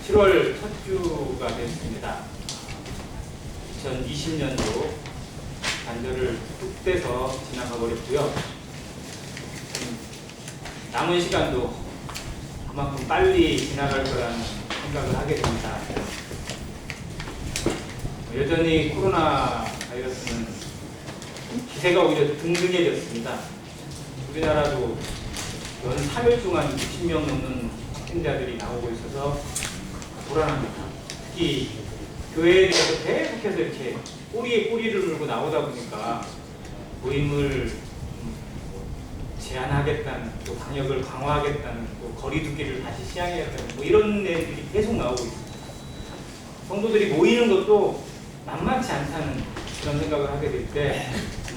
7월 첫 주가 됐습니다. 2020년도 단절을 뚝 떼서 지나가 버렸고요. 남은 시간도 그만큼 빨리 지나갈 거라는 생각을 하게 됩니다. 여전히 코로나 바이러스는 기세가 오히려 등등해졌습니다. 우리나라도 연 3일 동안 60명 넘는 확진자들이 나오고 있어서 불안합니다. 특히 교회에 대해서 계속해서 이렇게 꼬리에 꼬리를 물고 나오다 보니까 모임을 제한하겠다는, 또 방역을 강화하겠다는, 또 거리두기를 다시 시행하겠다는 뭐 이런 내용들이 계속 나오고 있습니다. 성도들이 모이는 것도 만만치 않다는 그런 생각을 하게 될 때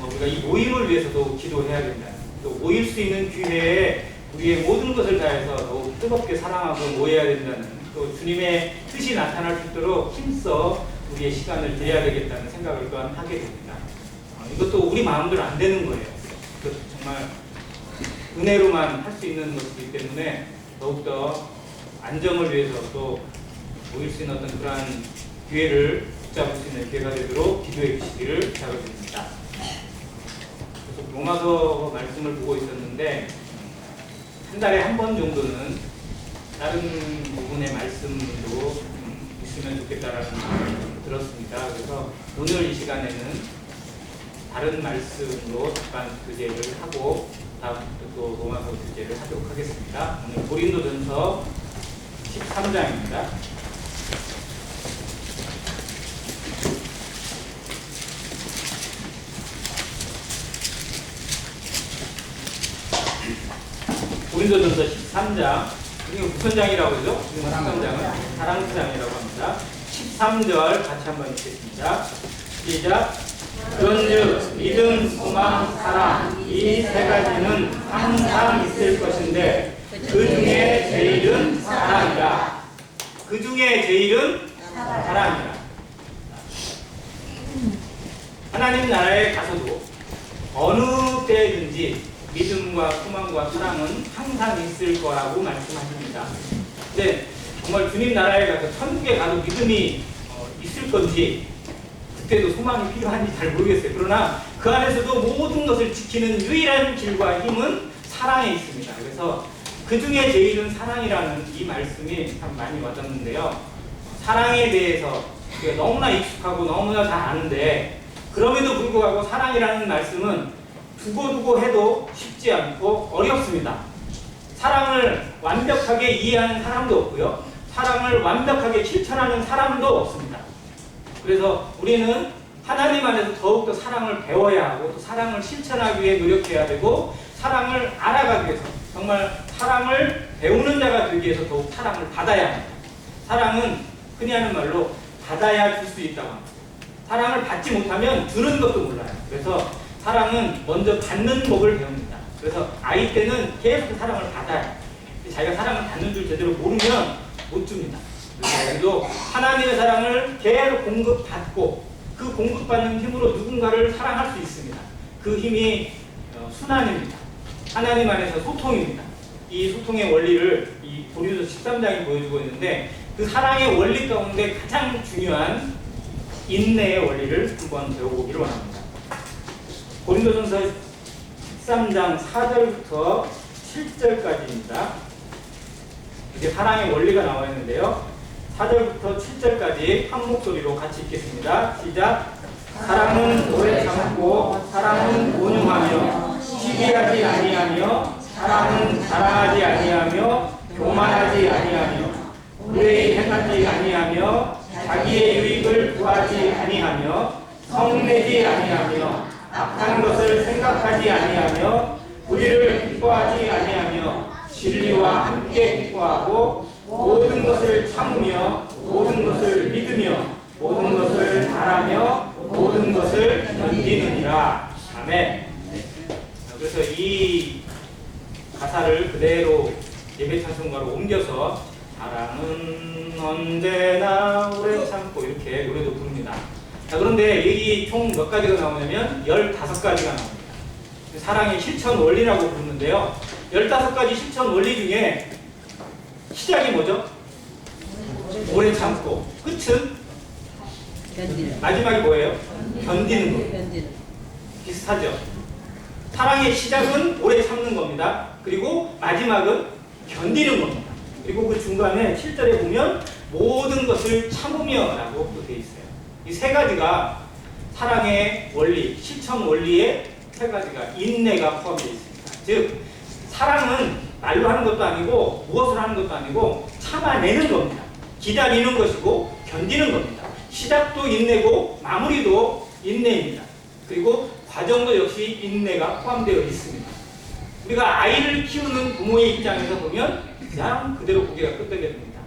우리가 이 모임을 위해서도 기도해야 된다는, 또 모일 수 있는 기회에 우리의 모든 것을 다해서 더욱 뜨겁게 사랑하고 모여야 된다는, 또 주님의 뜻이 나타날 수 있도록 힘써 우리의 시간을 드려야 되겠다는 생각을 또한 하게 됩니다. 이것도 우리 마음대로 안 되는 거예요. 정말 은혜로만 할 수 있는 것이기 때문에 더욱더 안정을 위해서 또 모일 수 있는 어떤 그러한 기회를 붙잡을 수 있는 기회가 되도록 기도해 주시기를 부탁드립니다. 그래서 로마서 말씀을 보고 있었는데 한 달에 한 번 정도는 다른 부분의 말씀도 있으면 좋겠다라는 생각을 들었습니다. 그래서 오늘 이 시간에는 다른 말씀으로 잠깐 교제를 하고 다음부터 또 로마서 교제를 하도록 하겠습니다. 오늘 고린도전서 13장입니다. 고린도전서 13장, 이게 무슨 장이라고 하죠? 13장은 사랑장이라고 합니다. 13절 같이 한번 읽겠습니다. 시작. 그런즉 믿음, 소망, 사랑 이 세 가지는 항상 있을 것인데 그 중에 제일은 사랑이라. 그 중에 제일은 사랑이라. 하나님 나라에 가서도 어느 때든지 믿음과 소망과 사랑은 항상 있을 거라고 말씀하십니다. 근데 정말 주님 나라에 가서 천국에 가도 믿음이 있을 건지, 그때도 소망이 필요한지 잘 모르겠어요. 그러나 그 안에서도 모든 것을 지키는 유일한 길과 힘은 사랑에 있습니다. 그래서 그 중에 제일은 사랑이라는 이 말씀이 참 많이 와닿는데요. 사랑에 대해서 우리가 너무나 익숙하고 너무나 잘 아는데, 그럼에도 불구하고 사랑이라는 말씀은 두고두고 해도 쉽지 않고 어렵습니다. 사랑을 완벽하게 이해하는 사람도 없고요. 사랑을 완벽하게 실천하는 사람도 없습니다. 그래서 우리는 하나님 안에서 더욱더 사랑을 배워야 하고, 또 사랑을 실천하기 위해 노력해야 되고, 사랑을 알아가기 위해서, 정말 사랑을 배우는 자가 되기 위해서 더욱 사랑을 받아야 합니다. 사랑은 흔히 하는 말로 받아야 줄 수 있다고 합니다. 사랑을 받지 못하면 주는 것도 몰라요. 그래서 사랑은 먼저 받는 법을 배웁니다. 그래서 아이 때는 계속 사랑을 받아요. 자기가 사랑을 받는 줄 제대로 모르면 못 줍니다. 그래서 아이도 하나님의 사랑을 계속 공급받고, 그 공급받는 힘으로 누군가를 사랑할 수 있습니다. 그 힘이 순환입니다. 하나님 안에서 소통입니다. 이 소통의 원리를 이 고린도서 13장이 보여주고 있는데, 그 사랑의 원리 가운데 가장 중요한 인내의 원리를 한번 배워보기를 원합니다. 고린도전서 13장 4절부터 7절까지입니다. 이게 사랑의 원리가 나와 있는데요. 4절부터 7절까지 한 목소리로 같이 읽겠습니다. 시작. 사랑은 오래 참고, 사랑은 온유하며, 시기하지 아니하며, 사랑은 자랑하지 아니하며, 교만하지 아니하며, 불의에 행하지 아니하며, 자기의 유익을 구하지 아니하며, 성내지 아니하며, 악한 것을 생각하지 아니하며, 불의를 기뻐하지 아니하며, 진리와 함께 기뻐하고, 모든 것을 참으며, 모든 것을 믿으며, 모든 것을 바라며, 모든 것을 견디느니라. 아멘. 그래서 이 가사를 그대로 예배 찬송가로 옮겨서 사랑은 언제나 오래 참고 이렇게 노래도 부릅니다. 자, 그런데 여기 총 몇 가지가 나오냐면 15가지가 나옵니다. 사랑의 실천 원리라고 부르는데요. 15가지 실천 원리 중에 시작이 뭐죠? 오래 참고. 끝은? 견디는. 마지막이 뭐예요? 견디는 거. 견디는. 비슷하죠? 사랑의 시작은 오래 참는 겁니다. 그리고 마지막은 견디는 겁니다. 그리고 그 중간에 7절에 보면 모든 것을 참으며 라고 또 되어 있어요. 이 세 가지가 사랑의 원리, 실천 원리의 세 가지가 인내가 포함되어 있습니다. 즉 사랑은 말로 하는 것도 아니고 무엇을 하는 것도 아니고 참아내는 겁니다. 기다리는 것이고 견디는 겁니다. 시작도 인내고 마무리도 인내입니다. 그리고 과정도 역시 인내가 포함되어 있습니다. 우리가 아이를 키우는 부모의 입장에서 보면 그냥 그대로 고개가 끄덕여집니다.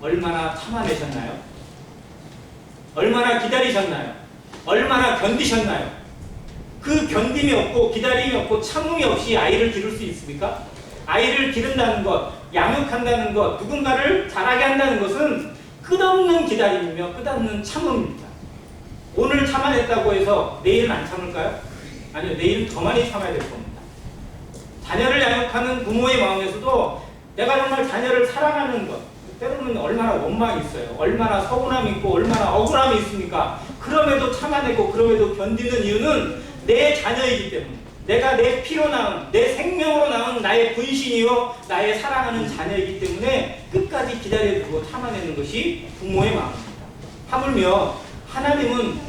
얼마나 참아내셨나요? 얼마나 기다리셨나요? 얼마나 견디셨나요? 그 견딤이 없고 기다림이 없고 참음이 없이 아이를 기를 수 있습니까? 아이를 기른다는 것, 양육한다는 것, 누군가를 자라게 한다는 것은 끝없는 기다림이며 끝없는 참음입니다. 오늘 참아냈다고 해서 내일은 안 참을까요? 아니요, 내일은 더 많이 참아야 될 겁니다. 자녀를 양육하는 부모의 마음에서도 내가 정말 자녀를 사랑하는 것, 때로는 얼마나 원망이 있어요. 얼마나 서운함이 있고 얼마나 억울함이 있습니까? 그럼에도 참아내고 그럼에도 견디는 이유는 내 자녀이기 때문에, 내가 내 피로 낳은, 내 생명으로 낳은 나의 분신이요 나의 사랑하는 자녀이기 때문에 끝까지 기다려주고 참아내는 것이 부모의 마음입니다. 하물며 하나님은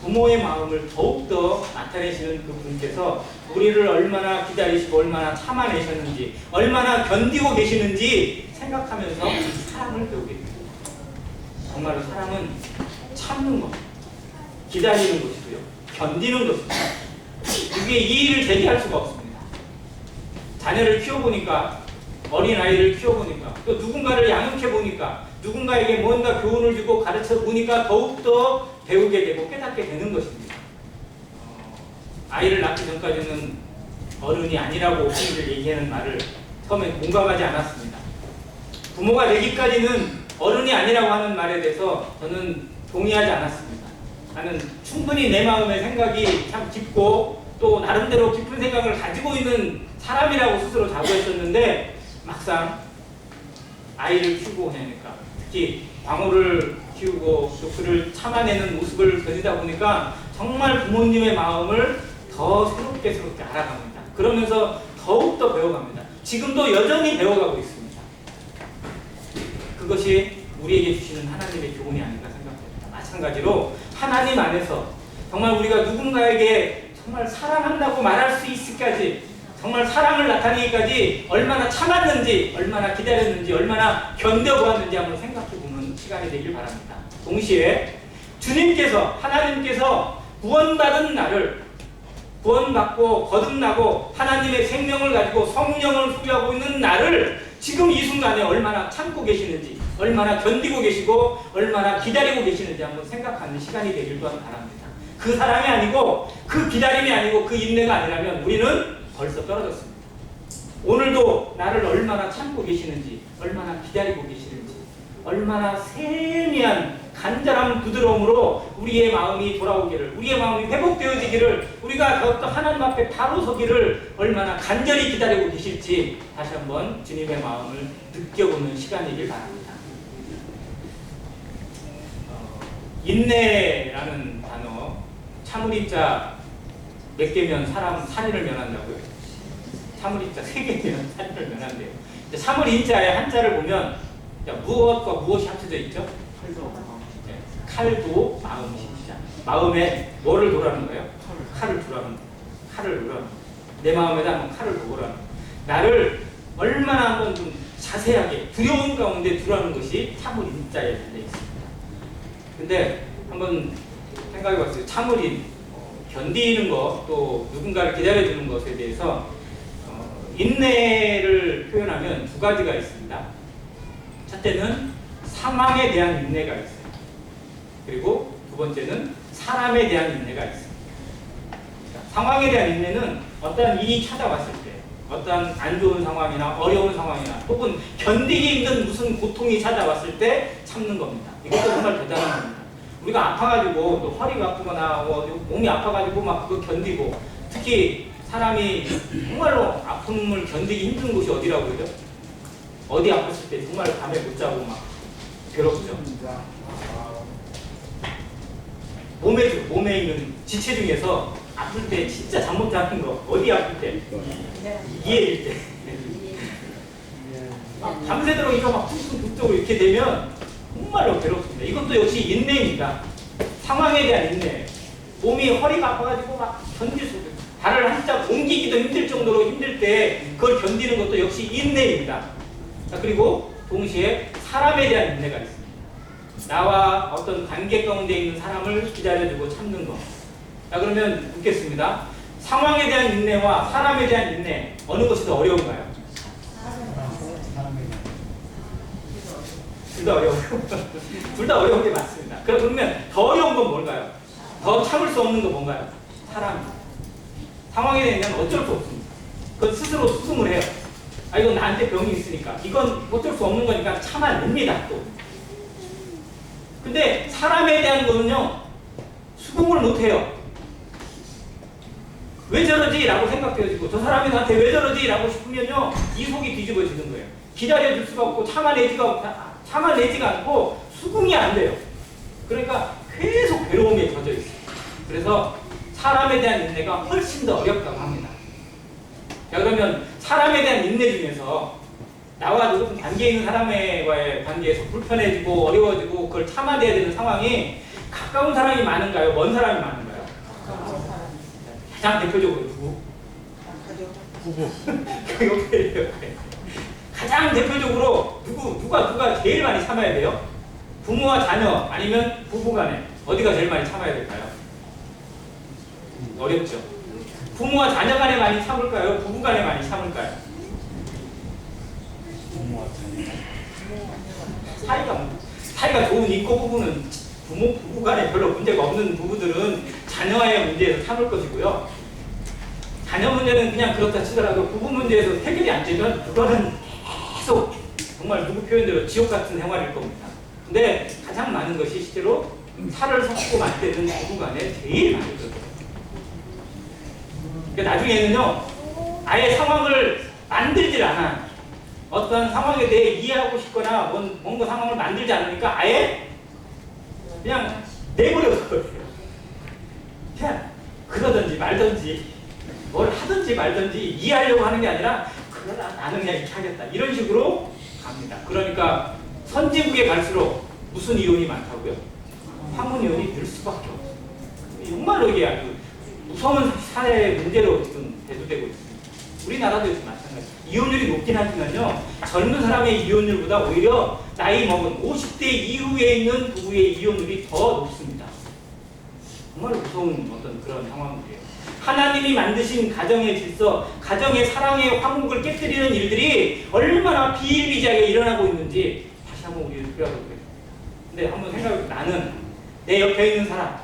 부모의 마음을 더욱더 나타내시는 그 분께서 우리를 얼마나 기다리시고 얼마나 참아내셨는지, 얼마나 견디고 계시는지 생각하면서 사랑을 배우게 됩니다. 정말로 사랑은 참는 것, 기다리는 것이고요, 견디는 것입니다. 이게 이의를 제기할 수가 없습니다. 자녀를 키워보니까, 어린아이를 키워보니까, 또 누군가를 양육해보니까, 누군가에게 뭔가 교훈을 주고 가르쳐보니까 더욱더 배우게 되고 깨닫게 되는 것입니다. 아이를 낳기 전까지는 어른이 아니라고 흔히들 얘기하는 말을 처음에 공감하지 않았습니다. 부모가 되기까지는 어른이 아니라고 하는 말에 대해서 저는 동의하지 않았습니다. 나는 충분히 내 마음의 생각이 참 깊고 또 나름대로 깊은 생각을 가지고 있는 사람이라고 스스로 자부했었는데 막상 아이를 키우고 하니까, 특히 광호를 키우고 또 그를 참아내는 모습을 견디다 보니까 정말 부모님의 마음을 더 새롭게 알아갑니다. 그러면서 더욱더 배워갑니다. 지금도 여전히 배워가고 있습니다. 그것이 우리에게 주시는 하나님의 교훈이 아닌가 생각합니다. 마찬가지로 하나님 안에서 정말 우리가 누군가에게 정말 사랑한다고 말할 수 있을까지, 정말 사랑을 나타내기까지 얼마나 참았는지, 얼마나 기다렸는지, 얼마나 견뎌보았는지 한번 생각해보는 시간이 되길 바랍니다. 동시에 주님께서, 하나님께서 구원받은 나를, 구원받고 거듭나고 하나님의 생명을 가지고 성령을 소유하고 있는 나를 지금 이 순간에 얼마나 참고 계시는지, 얼마나 견디고 계시고 얼마나 기다리고 계시는지 한번 생각하는 시간이 되길 또한 바랍니다. 그 사랑이 아니고 그 기다림이 아니고 그 인내가 아니라면 우리는 벌써 떨어졌습니다. 오늘도 나를 얼마나 참고 계시는지, 얼마나 기다리고 계시는지, 얼마나 세미한 간절한 부드러움으로 우리의 마음이 돌아오기를, 우리의 마음이 회복되어지기를, 우리가 더욱더 하나님 앞에 바로 서기를 얼마나 간절히 기다리고 계실지 다시 한번 주님의 마음을 느껴보는 시간이길 바랍니다. 인내라는 단어, 참을인자 몇 개면 살인을 면한다고요? 참을인자 3개면 살인을 면한대요. 참을인자의 한자를 보면 무엇과 무엇이 합쳐져 있죠? 칼도 마음이시자. 마음에 뭐를 두라는 거예요? 칼을 두라는 거예요. 칼을 두라는 거예요. 내 마음에다 한번 칼을 두라는 거예요. 나를 얼마나 한번 좀 자세하게 두려운 가운데 두라는 것이 참을인자에 달려 있습니다. 근데 한번 생각해 봤어요. 참을인, 견디는 것, 또 누군가를 기다려주는 것에 대해서 인내를 표현하면 두 가지가 있습니다. 첫째는 상황에 대한 인내가 있어요. 그리고 두 번째는 사람에 대한 인내가 있습니다. 상황에 대한 인내는 어떠한 일이 찾아왔을 때, 어떠한 안 좋은 상황이나 어려운 상황이나 혹은 견디기 힘든 무슨 고통이 찾아왔을 때 참는 겁니다. 이것도 정말 대단한 겁니다. 우리가 아파가지고 또 허리가 아프거나 몸이 아파가지고 막 그거 견디고, 특히 사람이 정말로 아픔을 견디기 힘든 곳이 어디라고 그러죠? 어디 아팠을 때 정말 밤에 못 자고 막 괴롭죠. 몸에 있는 지체 중에서 아플 때 진짜 잠 못 자는 거 어디 아플 때? 이해일 때. 밤새도록 이거 막 툭툭툭툭 이렇게 되면 정말로 괴롭습니다. 이것도 역시 인내입니다. 상황에 대한 인내. 몸이 허리가 아파가지고 막 견딜 수 없어요. 발을 한짝 옮기기도 힘들 정도로 힘들 때 그걸 견디는 것도 역시 인내입니다. 자, 그리고 동시에 사람에 대한 인내가 있습니다. 나와 어떤 관계 가운데 있는 사람을 기다려주고 참는 것. 자, 그러면 묻겠습니다. 상황에 대한 인내와 사람에 대한 인내, 어느 것이 더 어려운가요? 둘 다 어려워요. 둘 다 어려운 게 맞습니다. 그러면 더 어려운 건 뭘까요? 더 참을 수 없는 건 뭔가요? 사람. 상황에 대한 어쩔 수 없습니다. 그건 스스로 수긍을 해요. 아, 이건 나한테 병이 있으니까. 이건 어쩔 수 없는 거니까 참아냅니다, 또. 근데 사람에 대한 거는요, 수긍을 못 해요. 왜 저러지? 라고 생각되어지고, 저 사람이 나한테 왜 저러지? 라고 싶으면요, 이 속이 뒤집어지는 거예요. 기다려줄 수가 없고, 참아내지가 않고, 수긍이 안 돼요. 그러니까 계속 괴로움에 젖어 있어요. 그래서 사람에 대한 인내가 훨씬 더 어렵다고 합니다. 자, 그러면 사람에 대한 인내 중에서 나와 누구 관계 있는 사람과의 관계에서 불편해지고 어려워지고 그걸 참아내야 되는 상황이 가까운 사람이 많은가요? 먼 사람이 많은가요? 가장 대표적으로 누구? 부부. 그 옆에 가장 대표적으로 누가 제일 많이 참아야 돼요? 부모와 자녀 아니면 부부간에 어디가 제일 많이 참아야 될까요? 어렵죠. 부모와 자녀 간에 많이 참을까요? 부부 간에 많이 참을까요? 부모와 자녀. 사이가 좋은 이꼬 부부는 부부 간에 별로 문제가 없는 부부들은 자녀와의 문제에서 참을 것이고요. 자녀 문제는 그냥 그렇다 치더라도 부부 문제에서 해결이 안 되면 그거는 계속 정말 누구 표현대로 지옥 같은 생활일 겁니다. 근데 가장 많은 것이 실제로 살을 섞고 맞대는 부부 간에 제일 많이 들어요. 그러니까 나중에는요, 아예 상황을 만들질 않아요. 어떤 상황에 대해 이해하고 싶거나 뭔가 상황을 만들지 않으니까 아예 그냥 내버려둬요. 그냥 그러든지 말든지 뭘 하든지 말든지 이해하려고 하는 게 아니라 그러나 나는 그냥 이렇게 하겠다. 이런 식으로 갑니다. 그러니까 선진국에 갈수록 무슨 이혼이 많다고요? 황혼 이혼이 늘 수밖에 없어요. 정말로 이게 아주 무서운 사회 문제로 지금 대두되고 있습니다. 우리나라도 역시 마찬가지. 이혼율이 높긴 하지만요, 젊은 사람의 이혼율보다 오히려 나이 먹은 50대 이후에 있는 부부의 이혼율이 더 높습니다. 정말 무서운 어떤 그런 상황이에요. 하나님이 만드신 가정의 질서, 가정의 사랑의 화목을 깨뜨리는 일들이 얼마나 비일비재하게 일어나고 있는지 다시 한번 우리는 생각해보게 돼요. 근데 한번 생각해보세요. 나는 내 옆에 있는 사람,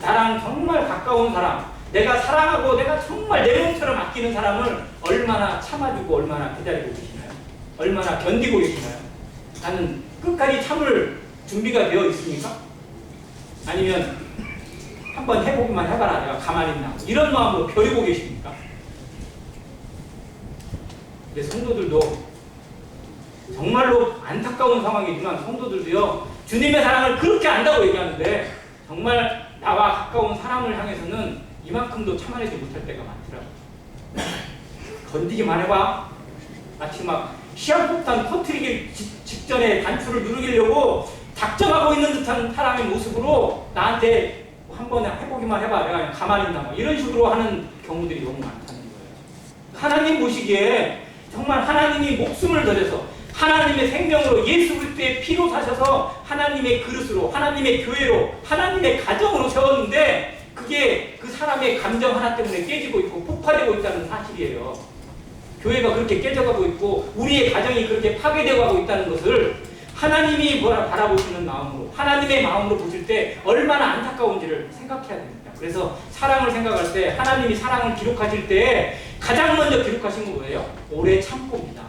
나랑 정말 가까운 사람, 내가 사랑하고 내가 정말 내 몸처럼 아끼는 사람을 얼마나 참아주고 얼마나 기다리고 계시나요? 얼마나 견디고 계시나요? 나는 끝까지 참을 준비가 되어 있습니까? 아니면 한번 해보기만 해봐라, 내가 가만히 있나, 이런 마음으로 벼리고 계십니까? 근데 성도들도 정말로 안타까운 상황이지만 성도들도요, 주님의 사랑을 그렇게 안다고 얘기하는데 정말 나와 가까운 사람을 향해서는 이만큼도 참아내지 못할 때가 많더라고요. 건디기만 해봐. 마치 막 시한폭탄 터뜨리기 직전에 단추를 누르려고 작정하고 있는 듯한 사람의 모습으로 나한테 한번 해보기만 해봐, 내가 그냥 가만히 있나, 뭐 이런 식으로 하는 경우들이 너무 많다는 거예요. 하나님 보시기에 정말 하나님이 목숨을 들여서 하나님의 생명으로 예수 그리스도의 피로 사셔서 하나님의 그릇으로, 하나님의 교회로, 하나님의 가정으로 세웠는데 그게 그 사람의 감정 하나 때문에 깨지고 있고 폭파되고 있다는 사실이에요. 교회가 그렇게 깨져가고 있고 우리의 가정이 그렇게 파괴되고 가고 있다는 것을 하나님이 바라보시는 마음으로, 하나님의 마음으로 보실 때 얼마나 안타까운지를 생각해야 됩니다. 그래서 사랑을 생각할 때, 하나님이 사랑을 기록하실 때 가장 먼저 기록하신 건 뭐예요? 오래 참고입니다.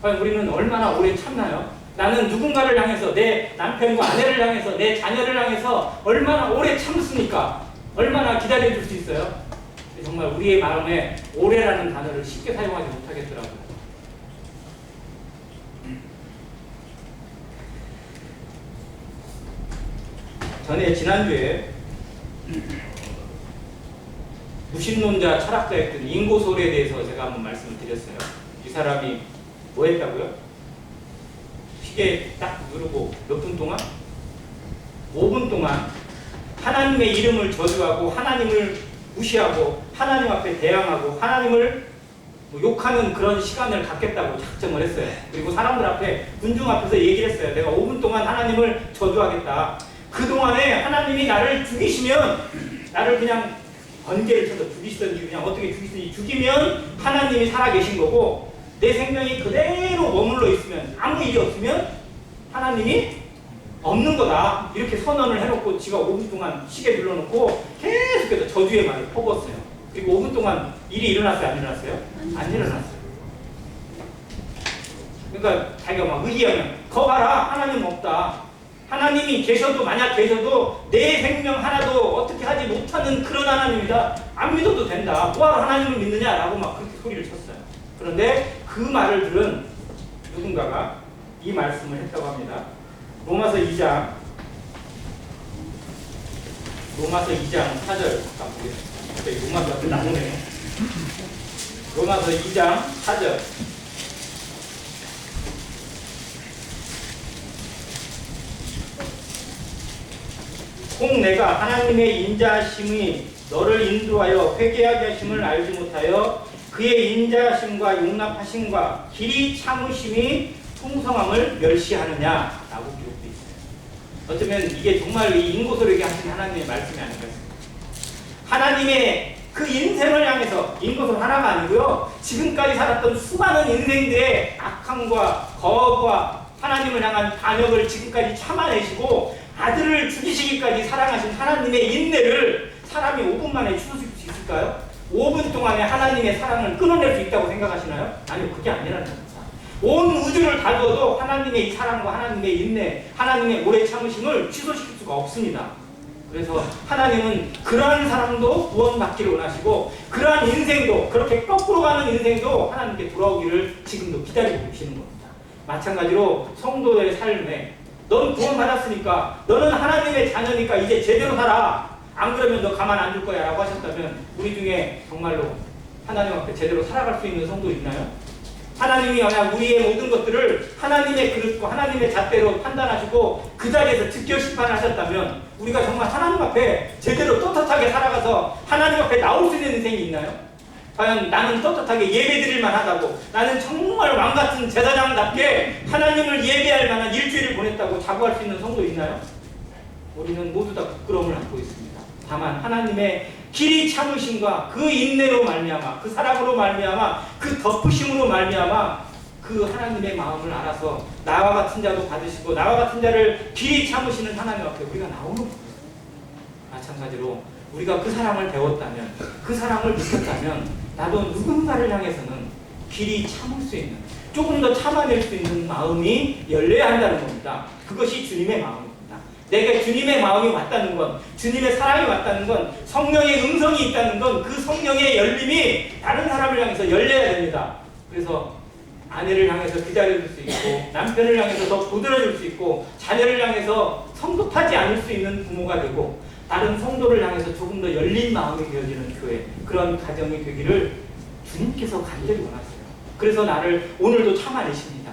과연 우리는 얼마나 오래 참나요? 나는 누군가를 향해서, 내 남편과 아내를 향해서, 내 자녀를 향해서 얼마나 오래 참습니까? 얼마나 기다려줄 수 있어요? 정말 우리의 마음에 오래라는 단어를 쉽게 사용하지 못하겠더라고요. 지난주에 무신론자 철학자였던 인고솔에 대해서 제가 한번 말씀을 드렸어요. 이 사람이 뭐 했다고요? 시계 딱 누르고 몇 분 동안? 5분 동안 하나님의 이름을 저주하고 하나님을 무시하고 하나님 앞에 대항하고 하나님을 욕하는 그런 시간을 갖겠다고 작정을 했어요. 그리고 사람들 앞에 군중 앞에서 얘기를 했어요. 내가 5분 동안 하나님을 저주하겠다. 그동안에 하나님이 나를 죽이시면 나를 그냥 번개를 쳐서 죽이시든지 그냥 어떻게 죽이시든지 죽이면 하나님이 살아계신 거고 내 생명이 그대로 머물러 있으면 아무 일이 없으면 하나님이 없는 거다. 이렇게 선언을 해놓고 지가 5분 동안 시계 눌러놓고 계속해서 저주의 말을 퍼붓었어요. 그리고 5분 동안 일이 일어났어요? 안 일어났어요? 안 일어났어요. 그러니까 자기가 막 의기하면 거 봐라 하나님 없다. 하나님이 계셔도 만약 계셔도 내 생명 하나도 어떻게 하지 못하는 그런 하나님이다. 안 믿어도 된다. 뭐하러 하나님을 믿느냐라고 막 그렇게 소리를 쳤어요. 그런데 그 말을 들은 누군가가 이 말씀을 했다고 합니다. 로마서 2장 4절 잠깐 보겠습니다. 로마서 앞에 나오네요. 로마서 2장 4절 꼭 내가 하나님의 인자하심이 너를 인도하여 회개하게 하심을 알지 못하여 그의 인자하심과 용납하심과 길이 참으심이 풍성함을 멸시하느냐라고 기록되어 있어요. 어쩌면 이게 정말 이 인고솔에게 하신 하나님의 말씀이 아닌가 싶습니다. 하나님의 그 인생을 향해서 인고솔 하나가 아니고요. 지금까지 살았던 수많은 인생들의 악함과 거부와 하나님을 향한 반역을 지금까지 참아내시고 아들을 죽이시기까지 사랑하신 하나님의 인내를 사람이 5분 만에 추스릴 수 있을까요? 5분 동안에 하나님의 사랑을 끊어낼 수 있다고 생각하시나요? 아니요, 그게 아니라는 겁니다. 온 우주를 다 두어도 하나님의 이 사랑과 하나님의 인내, 하나님의 오래 참으심을 취소시킬 수가 없습니다. 그래서 하나님은 그러한 사람도 구원받기를 원하시고 그러한 인생도 그렇게 거꾸로 가는 인생도 하나님께 돌아오기를 지금도 기다리고 계시는 겁니다. 마찬가지로 성도의 삶에 넌 구원받았으니까 너는 하나님의 자녀니까 이제 제대로 살아. 안 그러면 너 가만 안 둘 거야 라고 하셨다면 우리 중에 정말로 하나님 앞에 제대로 살아갈 수 있는 성도 있나요? 하나님이 만약 우리의 모든 것들을 하나님의 그릇과 하나님의 잣대로 판단하시고 그 자리에서 즉결 심판하셨다면 우리가 정말 하나님 앞에 제대로 떳떳하게 살아가서 하나님 앞에 나올 수 있는 인생이 있나요? 과연 나는 떳떳하게 예배드릴만 하다고 나는 정말 왕같은 제사장답게 하나님을 예배할 만한 일주일을 보냈다고 자부할 수 있는 성도 있나요? 우리는 모두 다 부끄러움을 안고 있습니다. 다만 하나님의 길이 참으심과 그 인내로 말미암아 그 사랑으로 말미암아 그 덮으심으로 말미암아 그 하나님의 마음을 알아서 나와 같은 자도 받으시고 나와 같은 자를 길이 참으시는 하나님 앞에 우리가 나오는 거예요. 마찬가지로 우리가 그 사랑을 배웠다면 그 사랑을 느꼈다면 나도 누군가를 향해서는 길이 참을 수 있는 조금 더 참아낼 수 있는 마음이 열려야 한다는 겁니다. 그것이 주님의 마음입니다. 내가 주님의 마음이 왔다는 건 주님의 사랑이 왔다는 건 성령의 음성이 있다는 건 그 성령의 열림이 다른 사람을 향해서 열려야 됩니다. 그래서 아내를 향해서 기다려줄 수 있고 남편을 향해서 더 부드러워질 수 있고 자녀를 향해서 성급하지 않을 수 있는 부모가 되고 다른 성도를 향해서 조금 더 열린 마음이 되어지는 교회 그런 가정이 되기를 주님께서 간절히 원하세요. 그래서 나를 오늘도 참아내십니다.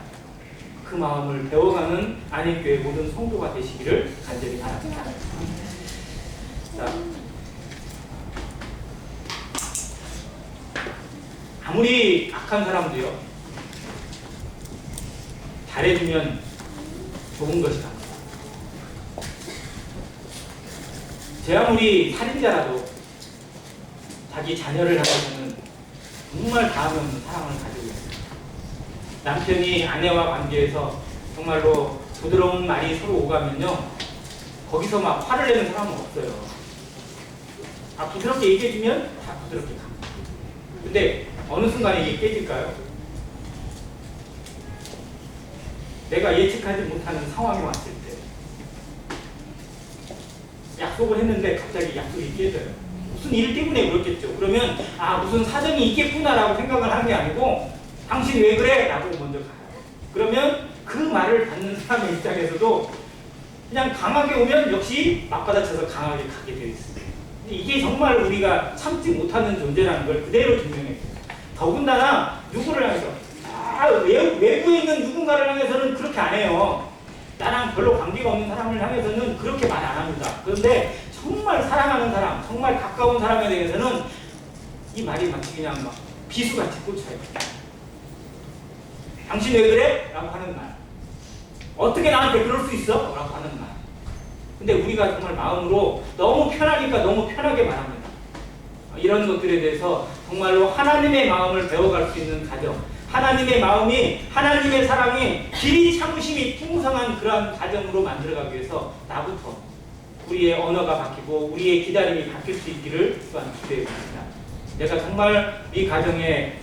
그 마음을 배워가는 안익교회 모든 성도가 되시기를 간절히 바랍니다. 자, 아무리 악한 사람도요 잘해주면 좋은 것이 갑니다. 제 아무리 살인자라도 자기 자녀를 향해서는 정말 다음에 없는 사랑을 가지고 있습니다. 남편이 아내와 관계에서 정말로 부드러운 말이 서로 오가면요 거기서 막 화를 내는 사람은 없어요. 부드럽게 얘기해주면 다 부드럽게 갑니다. 근데 어느 순간에 이게 깨질까요? 내가 예측하지 못하는 상황이 왔을 때 약속을 했는데 갑자기 약속이 깨져요. 무슨 일 때문에 그렇겠죠. 그러면 무슨 사정이 있겠구나라고 생각을 하는 게 아니고 당신 왜 그래? 라고 먼저 가요. 그러면 그 말을 받는 사람의 입장에서도 그냥 강하게 오면 역시 맞받아쳐서 강하게 가게 되어 있습니다. 이게 정말 우리가 참지 못하는 존재라는 걸 그대로 증명해요. 더군다나 누구를 향해서 외부에 있는 누군가를 향해서는 그렇게 안 해요. 나랑 별로 관계가 없는 사람을 향해서는 그렇게 말 안 합니다. 그런데 정말 사랑하는 사람, 정말 가까운 사람에 대해서는 이 말이 마치 그냥 막 비수같이 꽂혀요. 당신 왜 그래? 라고 하는 말. 어떻게 나한테 그럴 수 있어? 라고 하는 말. 근데 우리가 정말 마음으로 너무 편하니까 너무 편하게 말합니다. 이런 것들에 대해서 정말로 하나님의 마음을 배워갈 수 있는 가정, 하나님의 마음이, 하나님의 사랑이 길이 참으심이 풍성한 그러한 가정으로 만들어가기 위해서 나부터 우리의 언어가 바뀌고 우리의 기다림이 바뀔 수 있기를 또한 기대해 봅니다. 내가 정말 이 가정에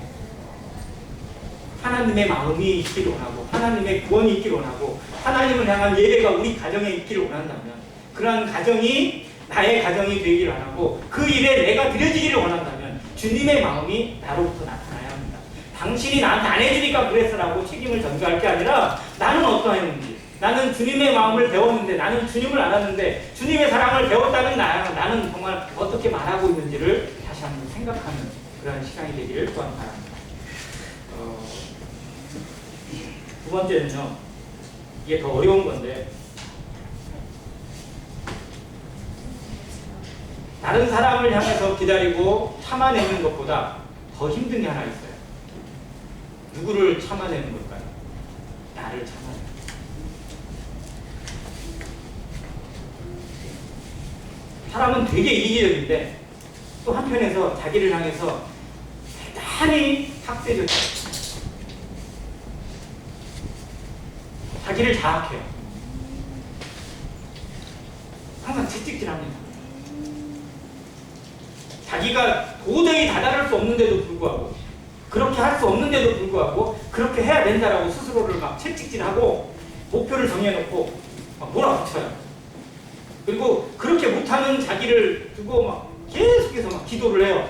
하나님의 마음이 있기를 원하고 하나님의 구원이 있기를 원하고 하나님을 향한 예배가 우리 가정에 있기를 원한다면 그러한 가정이 나의 가정이 되기를 원하고 그 일에 내가 드려지기를 원한다면 주님의 마음이 나로부터 나타나야 합니다. 당신이 나한테 안 해주니까 그랬어라고 책임을 전가할 게 아니라 나는 어떠했는지, 나는 주님의 마음을 배웠는데, 나는 주님을 알았는데 주님의 사랑을 배웠다는 나는 정말 어떻게 말하고 있는지를 다시 한번 생각하는 그런 시간이 되기를 또한 바랍니다. 두 번째는요, 이게 더 어려운 건데, 다른 사람을 향해서 기다리고 참아내는 것보다 더 힘든 게 하나 있어요. 누구를 참아내는 걸까요? 나를 참아내는. 사람은 되게 이기적인데 또 한편에서 자기를 향해서 대단히 학대적, 자기를 자학해요. 항상 채찍질합니다. 자기가 도저히 다다를 수 없는데도 불구하고, 그렇게 할 수 없는데도 불구하고 그렇게 해야 된다라고 스스로를 막 채찍질하고 목표를 정해놓고 막 몰아붙여요. 그리고 그렇게 못하는 자기를 두고 막 계속해서 막 기도를 해요.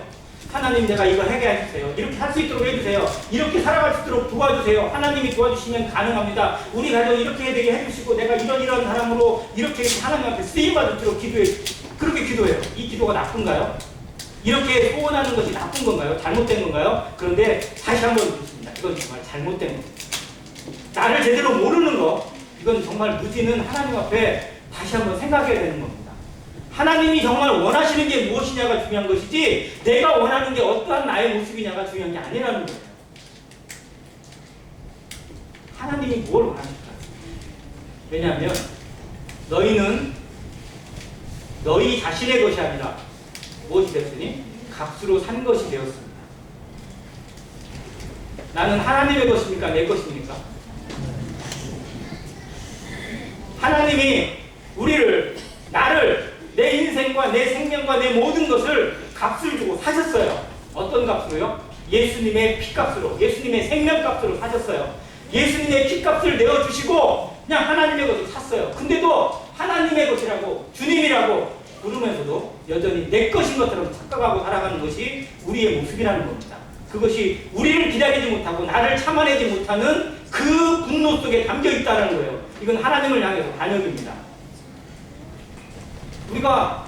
하나님, 내가 이거 하게 해주세요. 이렇게 할 수 있도록 해주세요. 이렇게 살아갈 수 있도록 도와주세요. 하나님이 도와주시면 가능합니다. 우리 가정 이렇게 되게 해주시고 내가 이런 사람으로 이렇게 하나님 앞에 쓰임받도록 기도해. 그렇게 기도해요. 이 기도가 나쁜가요? 이렇게 소원하는 것이 나쁜 건가요? 잘못된 건가요? 그런데 다시 한번 묻습니다. 이건 정말 잘못된 겁니다. 나를 제대로 모르는 거, 이건 정말 무지는 하나님 앞에 다시 한번 생각해야 되는 겁니다. 하나님이 정말 원하시는 게 무엇이냐가 중요한 것이지 내가 원하는 게 어떠한 나의 모습이냐가 중요한 게 아니라는 거예요. 하나님이 뭘 원하실까요? 왜냐하면 너희는 너희 자신의 것이 아니라 무엇이 됐으니? 값으로 산 것이 되었습니다. 나는 하나님의 것입니까? 내 것입니까? 하나님이 우리를, 나를, 내 인생과 내 생명과 내 모든 것을 값을 주고 사셨어요. 어떤 값으로요? 예수님의 피값으로, 예수님의 생명값으로 사셨어요. 예수님의 피값을 내어주시고 그냥 하나님의 것을 샀어요. 근데도 하나님의 것이라고, 주님이라고 부르면서도 여전히 내 것인 것처럼 착각하고 살아가는 것이 우리의 모습이라는 겁니다. 그것이 우리를 기다리지 못하고 나를 참아내지 못하는 그 분노 속에 담겨 있다는 거예요. 이건 하나님을 향해서 반역입니다. 우리가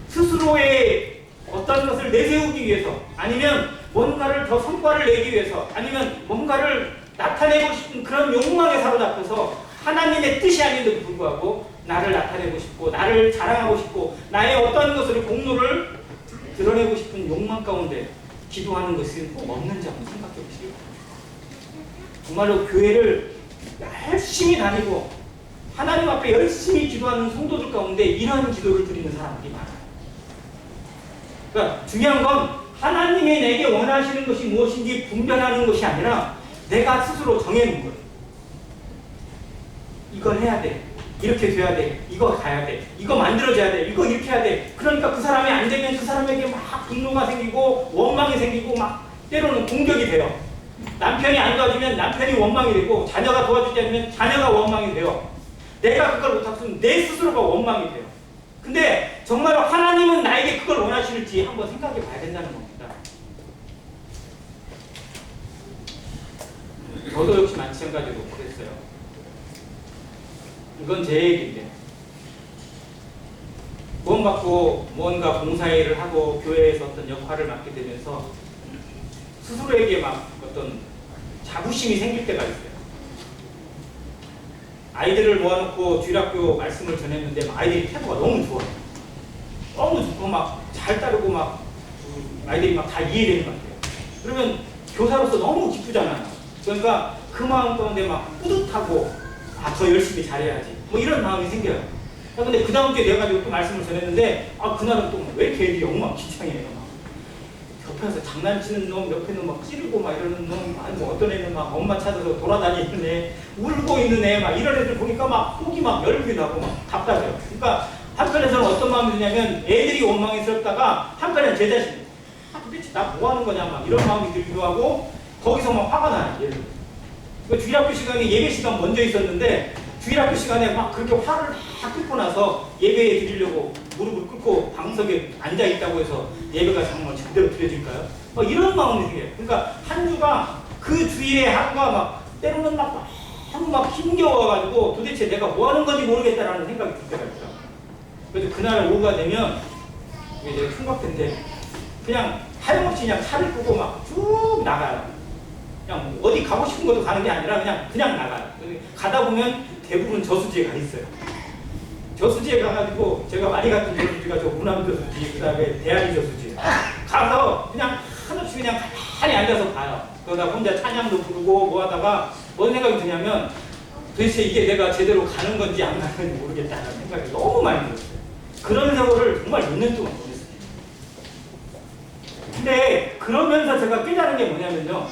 스스로의 어떤 것을 내세우기 위해서, 아니면 뭔가를 더 성과를 내기 위해서, 아니면 뭔가를 나타내고 싶은 그런 욕망에 사로잡혀서 하나님의 뜻이 아닌데도 불구하고 나를 나타내고 싶고 나를 자랑하고 싶고 나의 어떤 것을 공로를 드러내고 싶은 욕망 가운데 기도하는 것은 꼭 없는지 한번 생각해 보시기 바랍니다. 정말로 교회를 열심히 다니고 하나님 앞에 열심히 기도하는 성도들 가운데 이러한 기도를 드리는 사람들이 많아요. 그러니까 중요한 건 하나님이 내게 원하시는 것이 무엇인지 분별하는 것이 아니라 내가 스스로 정해놓은 거예요. 이걸 해야 돼. 이렇게 돼야 돼. 이거 가야 돼. 이거 만들어져야 돼. 이거 이렇게 해야 돼. 그러니까 그 사람이 안 되면 그 사람에게 막 분노가 생기고 원망이 생기고 막 때로는 공격이 돼요. 남편이 안 도와주면 남편이 원망이 되고 자녀가 도와주지 않으면 자녀가 원망이 돼요. 내가 그걸 못하면 내 스스로가 원망이 돼요. 근데 정말 하나님은 나에게 그걸 원하실지 한번 생각해 봐야 된다는 겁니다. 저도 역시 마찬가지로 그랬어요. 이건 제 얘기인데 구원받고 뭔가 봉사일을 하고 교회에서 어떤 역할을 맡게 되면서 스스로에게 막 어떤 자부심이 생길 때가 있어요. 아이들을 모아놓고 주일학교 말씀을 전했는데 아이들이 태도가 너무 좋아요. 너무 좋고 막 잘 따르고 막 아이들이 막 다 이해되는 것 같아요. 그러면 교사로서 너무 기쁘잖아요. 그러니까 그 마음 가운데 막 뿌듯하고 더 열심히 잘해야지 뭐 이런 마음이 생겨요. 근데 그 다음 주에 내가 가지고 또 말씀을 전했는데 그날은 또 왜 이렇게 애들이 엉망진창이에요. 옆에서 장난치는 놈, 옆에는 막 찌르고 막 이러는 놈, 아니 뭐 어떤 애는 막 엄마 찾아서 돌아다니는 애, 울고 있는 애, 막 이런 애들 보니까 막 속이 막 열기도 하고 막 답답해요. 그러니까 한편에서는 어떤 마음이 드냐면 애들이 원망스럽다가 한편에는 제 자신, 도대체 나 뭐 하는 거냐 막 이런 마음이 들기도 하고 거기서 막 화가 나요. 예를 들어. 주일학교 시간에 예배 시간 먼저 있었는데 주일학교 시간에 막 그렇게 화를 다 끓고 나서 예배에 드리려고 무릎을 꿇고 방석에 앉아 있다고 해서 예배가 정말 제대로 드려질까요? 이런 마음이 생겨요. 그러니까 한 주가 그 주일에 하루가 막 때로는 막 너무 막 힘겨워가지고 도대체 내가 뭐 하는 건지 모르겠다라는 생각이 들 때가 있어요. 그래서 그날 오후가 되면 이제 총각인데 그냥 하염없이 그냥 차를 끄고 막 쭉 나가요. 그냥 어디 가고 싶은 것도 가는 게 아니라 그냥 나가요. 가다 보면 대부분 저수지에 가 있어요. 저수지에 가가지고 제가 많이 갔던 저수지가 저 우남 저수지, 그 다음에 대아리 저수지 가서 그냥 한없이 그냥 가만히 앉아서 봐요. 그러다 혼자 찬양도 부르고 뭐 하다가 뭔 생각이 드냐면 도대체 이게 내가 제대로 가는 건지 안 가는 건지 모르겠다는 생각이 너무 많이 들었어요. 그런 세월을 정말 몇 년 동안 보냈어요. 근데 그러면서 제가 깨달은 게 뭐냐면요,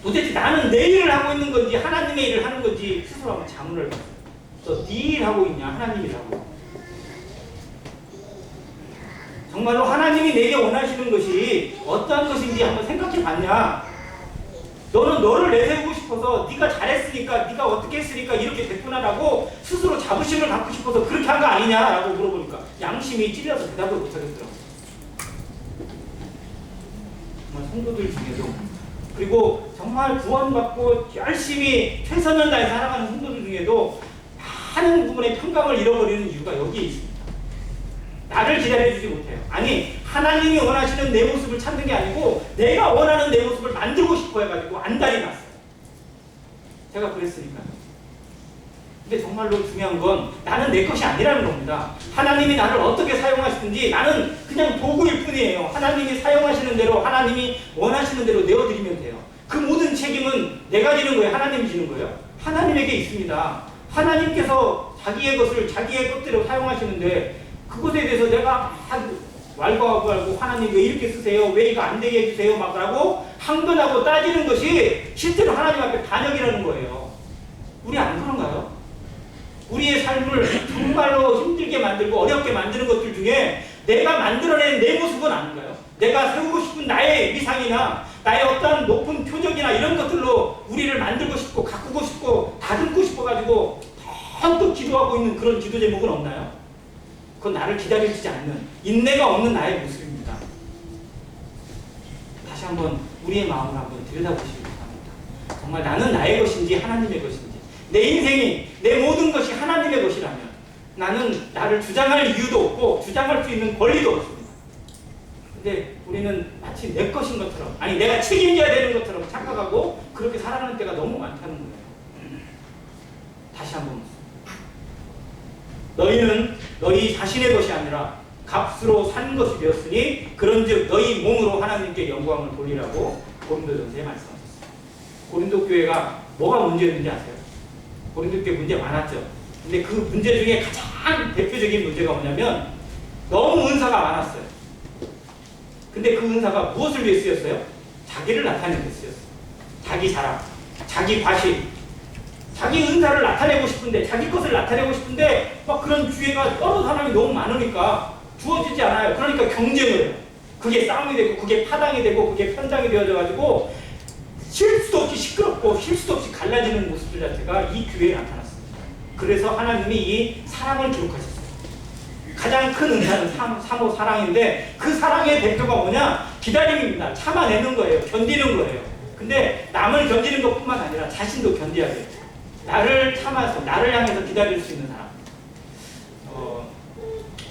도대체 나는 내 일을 하고 있는 건지 하나님의 일을 하는 건지 스스로 한번 자문을 해봤어요. 너 네 일 하고 있냐 하나님 일 하고? 정말로 하나님이 내게 원하시는 것이 어떠한 것인지 한번 생각해 봤냐? 너는 너를 내세우고 싶어서 네가 잘했으니까 네가 어떻게 했으니까 이렇게 됐구나라고 스스로 자부심을 갖고 싶어서 그렇게 한 거 아니냐라고 물어보니까 양심이 찔려서 대답을 못하겠더라고요. 정말 성도들 중에도, 그리고 정말 구원받고 열심히 최선을 다해 살아가는 성도들 중에도 많은 부분의 평강을 잃어버리는 이유가 여기에 있습니다. 나를 기다려주지 못해요. 아니, 하나님이 원하시는 내 모습을 찾는 게 아니고 내가 원하는 내 모습을 만들고 싶어 해가지고 안달이 났어요. 제가 그랬으니까요. 근데 정말로 중요한 건 나는 내 것이 아니라는 겁니다. 하나님이 나를 어떻게 사용하시든지 나는 그냥 도구일 뿐이에요. 하나님이 사용하시는 대로, 하나님이 원하시는 대로 내어드리면 돼요. 그 모든 책임은 내가 지는 거예요? 하나님이 지는 거예요? 하나님에게 있습니다. 하나님께서 자기의 것을 자기의 것대로 사용하시는데 그것에 대해서 내가 왈가왈부하고 하나님 왜 이렇게 쓰세요? 왜 이거 안 되게 해주세요? 막 라고 항변하고 따지는 것이 실제로 하나님 앞에 반역이라는 거예요. 우리 안 그런가요? 우리의 삶을 정말로 힘들게 만들고 어렵게 만드는 것들 중에 내가 만들어낸 내 모습은 아닌가요? 내가 세우고 싶은 나의 위상이나 나의 어떤 높은 표적이나 이런 것들로 우리를 만들고 싶고 가꾸고 싶고 다듬고 싶어가지고 더 기도하고 있는 그런 기도 제목은 없나요? 그건 나를 기다려주지 않는 인내가 없는 나의 모습입니다. 다시 한번 우리의 마음을 한번 들여다보시기 바랍니다. 정말 나는 나의 것인지 하나님의 것인지, 내 인생이 내 모든 것이 하나님의 것이라면 나는 나를 주장할 이유도 없고 주장할 수 있는 권리도 없습니다. 근데 우리는 마치 내 것인 것처럼, 아니 내가 책임져야 되는 것처럼 착각하고 그렇게 살아가는 때가 너무 많다는 거예요. 다시 한번 묻습니다. 너희는 너희 자신의 것이 아니라 값으로 산 것이 되었으니 그런즉 너희 몸으로 하나님께 영광을 돌리라고 고린도전서에 말씀하셨습니다. 고린도 교회가 뭐가 문제였는지 아세요? 고린도 교회 문제 많았죠. 근데 그 문제 중에 가장 대표적인 문제가 뭐냐면 너무 은사가 많았어요. 근데 그 은사가 무엇을 위해 쓰였어요? 자기를 나타내는 데 쓰였어요. 자기 자랑, 자기 과실, 자기 은사를 나타내고 싶은데, 자기 것을 나타내고 싶은데 막 그런 기회가 여러 사람이 너무 많으니까 주어지지 않아요. 그러니까 경쟁을 해요. 그게 싸움이 되고 그게 파당이 되고 그게 편당이 되어져 가지고 쉴 수도 없이 시끄럽고 쉴 수도 없이 갈라지는 모습들 자체가 이 교회에 나타났습니다. 그래서 하나님이 이 사랑을 기록하셨어요. 가장 큰 은사는 사모 사랑인데 그 사랑의 대표가 뭐냐? 기다림입니다. 참아내는 거예요. 견디는 거예요. 근데 남을 견디는 것뿐만 아니라 자신도 견뎌야 돼요. 나를 참아서 나를 향해서 기다릴 수 있는 사람.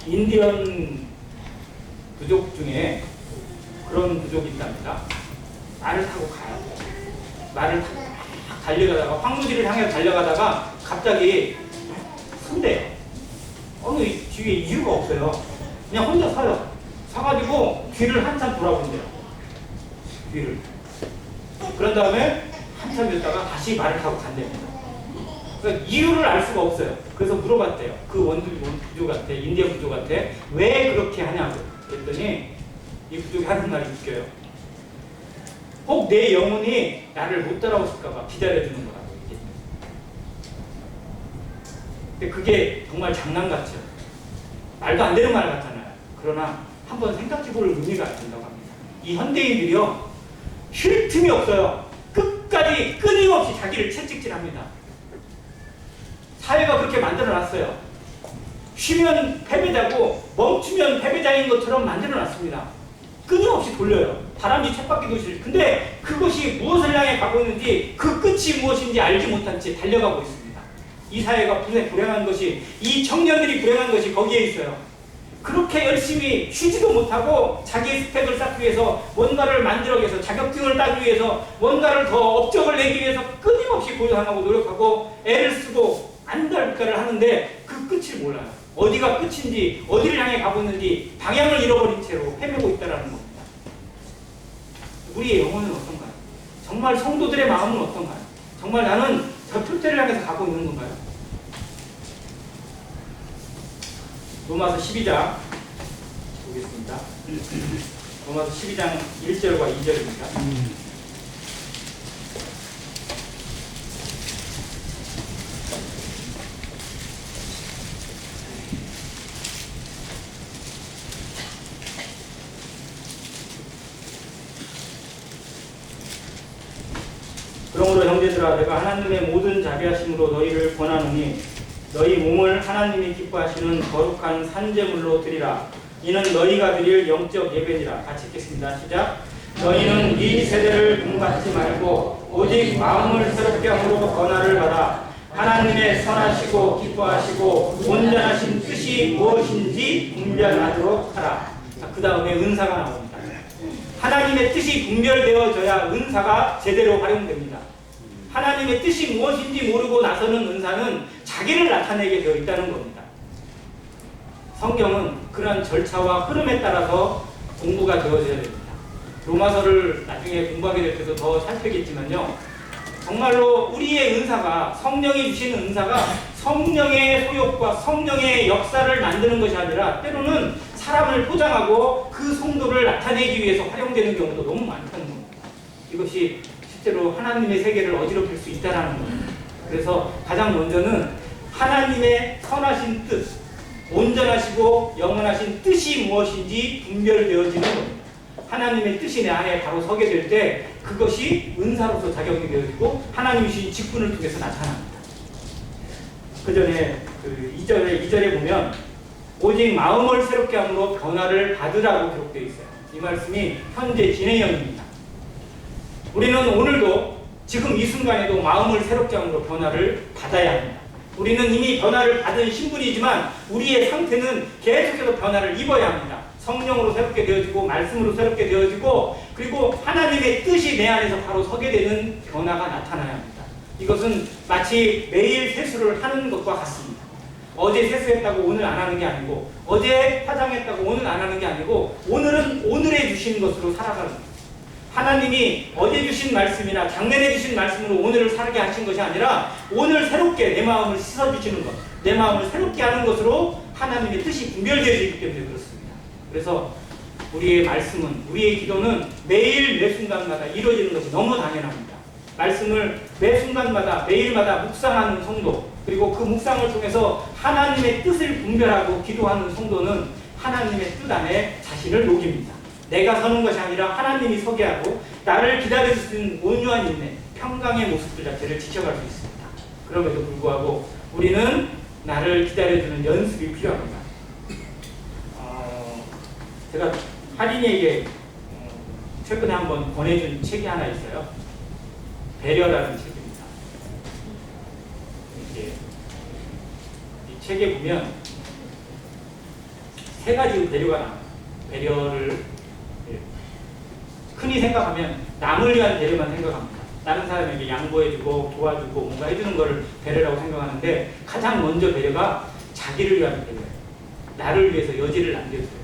인디언 부족 중에 그런 부족이 있답니다. 말을 타고 가요. 말을 타고 막 달려가다가 황무지를 향해 달려가다가 갑자기 선대요. 어느 뒤에 이유가 없어요. 그냥 혼자 서요. 서가지고 뒤를 한참 돌아본대요. 뒤를. 그런 다음에 한참 있다가 다시 말을 타고 간답니다. 그러니까 이유를 알 수가 없어요. 그래서 물어봤대요. 그 부족한테, 인디언 부족한테 왜 그렇게 하냐고. 그랬더니 이 부족이 하는 말이 웃겨요. 혹 내 영혼이 나를 못 따라오실까봐 기다려주는 거라고 얘기했어요. 근데 그게 정말 장난 같죠. 말도 안 되는 말 같잖아요. 그러나 한번 생각해볼 의미가 된다고 합니다. 이 현대인들이요, 쉴 틈이 없어요. 끝까지 끊임없이 자기를 채찍질합니다. 사회가 그렇게 만들어놨어요. 쉬면 패배자고 멈추면 패배자인 것처럼 만들어놨습니다. 끊임없이 돌려요. 다람쥐 쳇바퀴 도시를. 근데 그것이 무엇을 향해 가고 있는지, 그 끝이 무엇인지 알지 못한 채 달려가고 있습니다. 이 사회가 불행한 것이, 이 청년들이 불행한 것이 거기에 있어요. 그렇게 열심히 쉬지도 못하고 자기의 스펙을 쌓기 위해서, 뭔가를 만들기 위해서, 자격증을 따기 위해서, 뭔가를 더 업적을 내기 위해서 끊임없이 고생하고 노력하고 애를 쓰고 안달복달을 하는데 그 끝을 몰라요. 어디가 끝인지, 어디를 향해 가고 있는지 방향을 잃어버린 채로 헤매고 있다는 겁니다. 우리의 영혼은 어떤가요? 정말 성도들의 마음은 어떤가요? 정말 나는 저 표대를 향해서 가고 있는 건가요? 로마서 12장 보겠습니다. 로마서 12장 1절과 2절입니다. 그러므로 형제들아, 내가 하나님의 모든 자비하심으로 너희를 권하노니 너희 몸을 하나님이 기뻐하시는 거룩한 산제물로 드리라. 이는 너희가 드릴 영적 예배니라. 같이 읽겠습니다. 시작. 너희는 이 세대를 본받지 말고 오직 마음을 새롭게 함으로 권한을 받아 하나님의 선하시고 기뻐하시고 온전하신 뜻이 무엇인지 분별하도록 하라. 그 다음에 은사가 나옵니다. 하나님의 뜻이 분별되어져야 은사가 제대로 활용됩니다. 하나님의 뜻이 무엇인지 모르고 나서는 은사는 자기를 나타내게 되어 있다는 겁니다. 성경은 그런 절차와 흐름에 따라서 공부가 되어져야 됩니다. 로마서를 나중에 공부하게 될 때도 더 살펴겠지만요, 정말로 우리의 은사가, 성령이 주시는 은사가 성령의 소욕과 성령의 역사를 만드는 것이 아니라 때로는 사람을 포장하고 그 성도를 나타내기 위해서 활용되는 경우도 너무 많다는 겁니다. 이것이 실제로 하나님의 세계를 어지럽힐 수 있다는 겁니다. 그래서 가장 먼저는 하나님의 선하신 뜻, 온전하시고 영원하신 뜻이 무엇인지 분별되어지는 겁니다. 하나님의 뜻이 내 안에 바로 서게 될 때 그것이 은사로서 작용이 되어지고 하나님이 주신 직분을 통해서 나타납니다. 그 전에 2절에 보면 오직 마음을 새롭게 함으로 변화를 받으라고 기록되어 있어요. 이 말씀이 현재 진행형입니다. 우리는 오늘도 지금 이 순간에도 마음을 새롭게 함으로 변화를 받아야 합니다. 우리는 이미 변화를 받은 신분이지만 우리의 상태는 계속해서 변화를 입어야 합니다. 성령으로 새롭게 되어지고 말씀으로 새롭게 되어지고 그리고 하나님의 뜻이 내 안에서 바로 서게 되는 변화가 나타나야 합니다. 이것은 마치 매일 세수를 하는 것과 같습니다. 어제 세수했다고 오늘 안 하는 게 아니고 어제 화장했다고 오늘 안 하는 게 아니고 오늘은 오늘에 주신 것으로 살아가는 겁니다. 하나님이 어제 주신 말씀이나 작년에 주신 말씀으로 오늘을 살게 하신 것이 아니라 오늘 새롭게 내 마음을 씻어주시는 것, 내 마음을 새롭게 하는 것으로 하나님의 뜻이 분별되어지기 때문에 그렇습니다. 그래서 우리의 말씀은, 우리의 기도는 매일 매 순간마다 이루어지는 것이 너무 당연합니다. 말씀을 매 순간마다 매일마다 묵상하는 성도, 그리고 그 묵상을 통해서 하나님의 뜻을 분별하고 기도하는 성도는 하나님의 뜻 안에 자신을 녹입니다. 내가 서는 것이 아니라 하나님이 서게 하고 나를 기다려주시는 온유한 인내, 평강의 모습들 자체를 지켜갈 수 있습니다. 그럼에도 불구하고 우리는 나를 기다려주는 연습이 필요합니다. 제가 할인이에게 최근에 한번 권해준 책이 하나 있어요. 배려라는 책입니다. 이 책에 보면 세 가지 배려가 나와요. 배려를 흔히 생각하면 남을 위한 배려만 생각합니다. 다른 사람에게 양보해주고 도와주고 뭔가 해주는 것을 배려라고 생각하는데 가장 먼저 배려가 자기를 위한 배려예요. 나를 위해서 여지를 남겨줘요.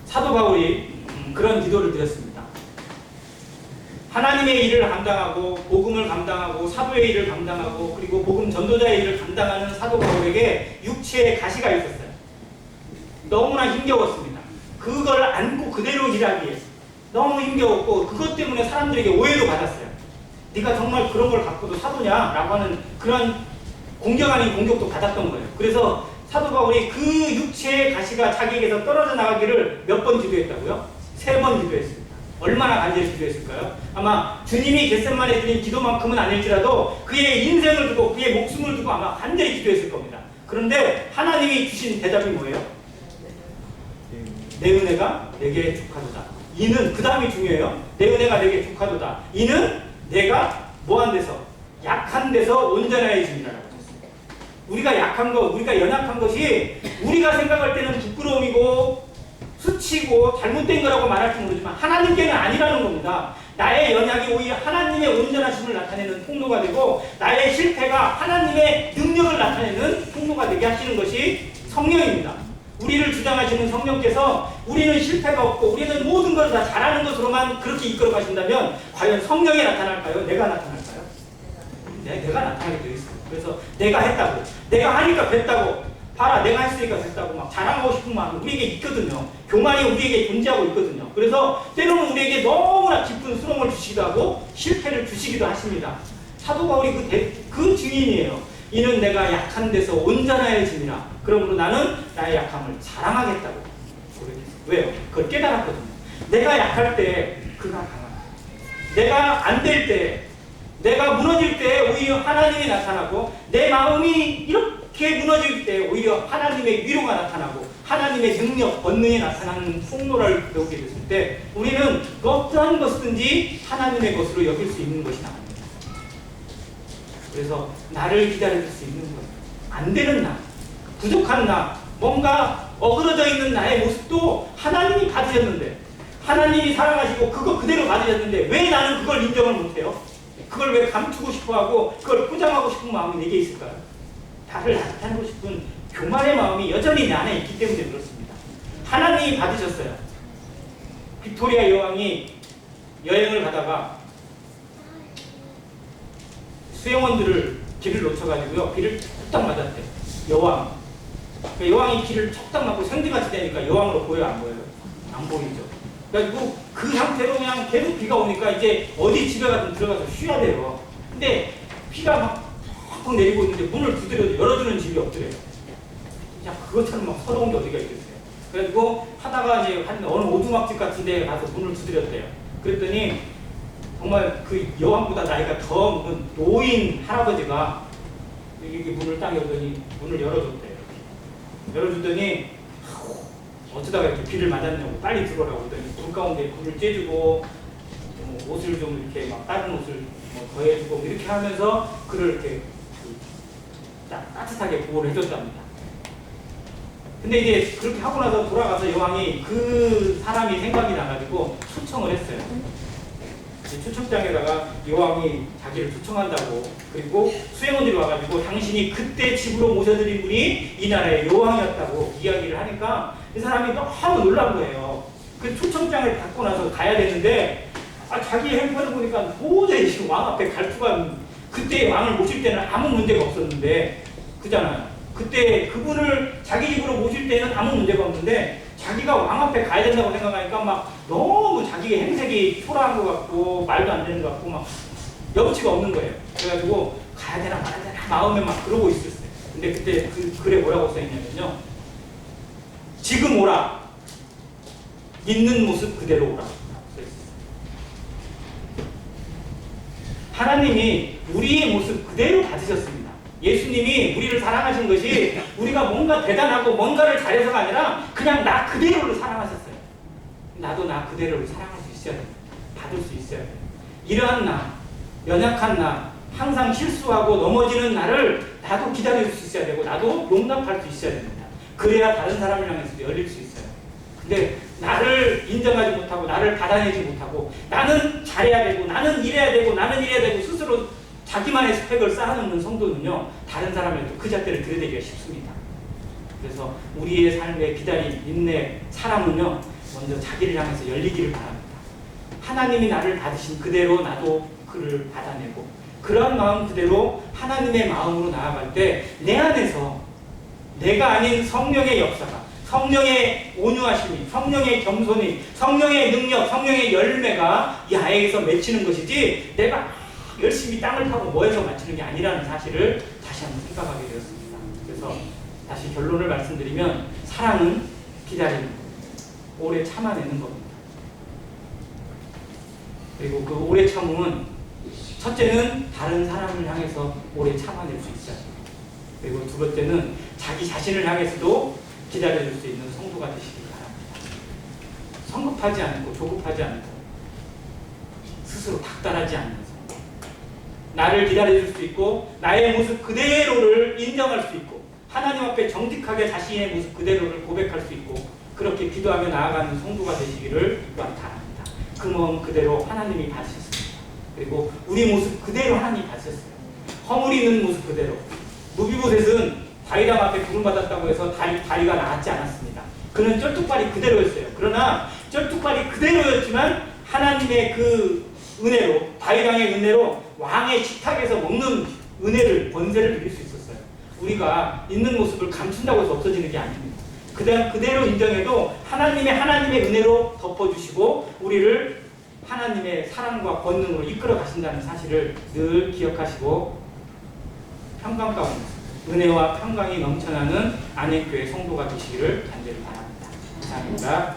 사도 바울이 그런 기도를 드렸습니다. 하나님의 일을 감당하고 복음을 감당하고 사도의 일을 감당하고 그리고 복음 전도자의 일을 감당하는 사도 바울에게 육체의 가시가 있었어요. 너무나 힘겨웠습니다. 그걸 안고 그대로 일하기 위해서 너무 힘겨웠고 그것 때문에 사람들에게 오해도 받았어요. 네가 정말 그런 걸 갖고도 사도냐? 라고 하는 그런 공격 아닌 공격도 받았던 거예요. 그래서 사도 바울이 그 육체의 가시가 자기에게서 떨어져 나가기를 몇 번 기도했다고요? 3번 기도했습니다. 얼마나 간절히 기도했을까요? 아마 주님이 겟세마네 드린 기도만큼은 아닐지라도 그의 인생을 두고 그의 목숨을 두고 아마 간절히 기도했을 겁니다. 그런데 하나님이 주신 대답이 뭐예요? 내 은혜가 내게 족하도다. 이는 그 다음이 중요해요. 내 은혜가 내게 족하도다. 이는 내가 뭐한 데서? 약한 데서 온전해짐이라고 했습니다. 우리가 약한 것, 우리가 연약한 것이 우리가 생각할 때는 부끄러움이고 수치고 잘못된 거라고 말할지 모르지만 하나님께는 아니라는 겁니다. 나의 연약이 오히려 하나님의 온전하심을 나타내는 통로가 되고 나의 실패가 하나님의 능력을 나타내는 통로가 되게 하시는 것이 성령입니다. 우리를 주장하시는 성령께서 우리는 실패가 없고 우리는 모든 걸 다 잘하는 것으로만 그렇게 이끌어 가신다면 과연 성령이 나타날까요? 내가 나타날까요? 내가 나타나게 되어 있어요. 그래서 내가 했다고, 내가 하니까 됐다고, 봐라 내가 했으니까 됐다고 막 자랑하고 싶은 마음이 우리에게 있거든요. 교만이 우리에게 존재하고 있거든요. 그래서 때로는 우리에게 너무나 깊은 수렁을 주시기도 하고 실패를 주시기도 하십니다. 사도 바울이 그 증인이에요. 이는 내가 약한 데서 온전하여짐이라. 그러므로 나는 나의 약함을 자랑하겠다고 고백했어요. 왜요? 그걸 깨달았거든요. 내가 약할 때 그가 강하다. 내가 안 될 때, 내가 무너질 때 오히려 하나님이 나타나고 내 마음이 이렇게 무너질 때 오히려 하나님의 위로가 나타나고 하나님의 능력, 권능이 나타나는 통로를 배우게 됐을 때 우리는 어떠한 것이든지 하나님의 것으로 여길 수 있는 것이 나옵니다. 그래서 나를 기다릴 수 있는 것, 안 되는 나, 부족한 나, 뭔가 어그러져 있는 나의 모습도 하나님이 받으셨는데 하나님이 사랑하시고 그거 그대로 받으셨는데 왜 나는 그걸 인정을 못해요? 그걸 왜 감추고 싶어하고 그걸 포장하고 싶은 마음이 내게 있을까요? 나를 나타내고 싶은 교만의 마음이 여전히 내 안에 있기 때문에 그렇습니다. 하나님이 받으셨어요. 빅토리아 여왕이 여행을 가다가 수행원들을 길을 놓쳐가지고요. 비를 툭딱 맞았대. 여왕. 그러니까 여왕이 길을 툭딱 맞고 생쥐같이 되니까 여왕으로 보여요? 안 보여요? 안 보이죠. 그래가지고 그 상태로 그냥 계속 비가 오니까 이제 어디 집에 가든 들어가서 쉬어야 돼요. 근데 비가 막 팍팍 내리고 있는데 문을 두드려도 열어주는 집이 없더래요. 야, 그것처럼 막 서러운 게 어디가 있겠어요. 그래가지고 하다가 이제 한 어느 오두막집 같은 데 가서 문을 두드렸대요. 그랬더니 정말 그 여왕보다 나이가 더 먹은 노인 할아버지가 이게 문을 딱 열더니 문을 열어줬대요. 열어주더니 어쩌다가 이렇게 비를 맞았냐고 빨리 들어오라고 그러더니 불 가운데 불을 쬐주고 옷을 좀 이렇게 막 다른 옷을 더해주고 이렇게 하면서 그를 이렇게 따뜻하게 보호를 해줬답니다. 근데 이제 그렇게 하고 나서 돌아가서 여왕이 그 사람이 생각이 나가지고 초청을 했어요. 초청장에다가 여왕이 자기를 초청한다고 그리고 수행원들이 와가지고 당신이 그때 집으로 모셔드린 분이 이 나라의 여왕이었다고 이야기를 하니까 이 사람이 너무 놀란 거예요. 그 초청장을 받고 나서 가야 되는데 자기 행편을 보니까 도저히 지금 왕 앞에 갈 수가 그때 왕을 모실 때는 아무 문제가 없었는데 그잖아요. 그때 그분을 자기 집으로 모실 때는 아무 문제가 없는데 자기가 왕 앞에 가야 된다고 생각하니까 막 너무 자기의 행색이 초라한 것 같고 말도 안 되는 것 같고 막 염치가 없는 거예요. 그래가지고 가야 되나 말아야 되나 마음에 막 그러고 있었어요. 근데 그때 그 글에 뭐라고 써있냐면요. 지금 오라. 있는 모습 그대로 오라. 하나님이 우리의 모습 그대로 받으셨습니다. 예수님이 우리를 사랑하신 것이 우리가 뭔가 대단하고 뭔가를 잘해서가 아니라 그냥 나 그대로를 사랑하셨어요. 나도 나 그대로를 사랑할 수 있어야 돼요. 받을 수 있어야 돼요. 이러한 나, 연약한 나, 항상 실수하고 넘어지는 나를 나도 기다릴 수 있어야 되고 나도 용납할 수 있어야 됩니다. 그래야 다른 사람을 향해서도 열릴 수 있어요. 근데 나를 인정하지 못하고 나를 받아내지 못하고 나는 잘해야 되고 나는 이래야 되고 나는 이래야 되고 스스로 자기만의 스펙을 쌓아놓는 성도는요, 다른 사람에도 그 잣대를 들이대기가 쉽습니다. 그래서 우리의 삶의 기다림, 인내, 사랑은요, 먼저 자기를 향해서 열리기를 바랍니다. 하나님이 나를 받으신 그대로 나도 그를 받아내고 그런 마음 그대로 하나님의 마음으로 나아갈 때 내 안에서 내가 아닌 성령의 역사가, 성령의 온유하심이, 성령의 겸손이, 성령의 능력, 성령의 열매가 이 아이에서 맺히는 것이지 내가 열심히 땅을 파고 뭐해서 맞추는 게 아니라는 사실을 다시 한번 생각하게 되었습니다. 그래서 다시 결론을 말씀드리면 사랑은 기다리는 것, 오래 참아내는 겁니다. 그리고 그 오래 참음은 첫째는 다른 사람을 향해서 오래 참아낼 수 있어요. 그리고 두 번째는 자기 자신을 향해서도 기다려줄 수 있는 성도가 되시기 바랍니다. 성급하지 않고 조급하지 않고 스스로 닥달하지 않는 성도. 나를 기다려줄 수 있고 나의 모습 그대로를 인정할 수 있고 하나님 앞에 정직하게 자신의 모습 그대로를 고백할 수 있고 그렇게 기도하며 나아가는 성도가 되시기를 바랍니다. 그 마음 그대로 하나님이 받으셨습니다. 그리고 우리 모습 그대로 하나님이 받으셨어요. 허물이는 모습 그대로. 무비보셋은 다윗왕 앞에 부름받았다고 해서 다리가 나았지 않았습니다. 그는 쩔뚝발이 그대로였어요. 그러나 쩔뚝발이 그대로였지만 하나님의 그 은혜로, 다윗왕의 은혜로 왕의 식탁에서 먹는 은혜를, 권세를 누릴 수 있었어요. 우리가 있는 모습을 감춘다고 해서 없어지는 게 아닙니다. 그대로 인정해도 하나님의 은혜로 덮어주시고 우리를 하나님의 사랑과 권능으로 이끌어 가신다는 사실을 늘 기억하시고 평강 가운데 은혜와 평강이 넘쳐나는 안행교회 성도가 되시기를 간절히 바랍니다. 감사합니다.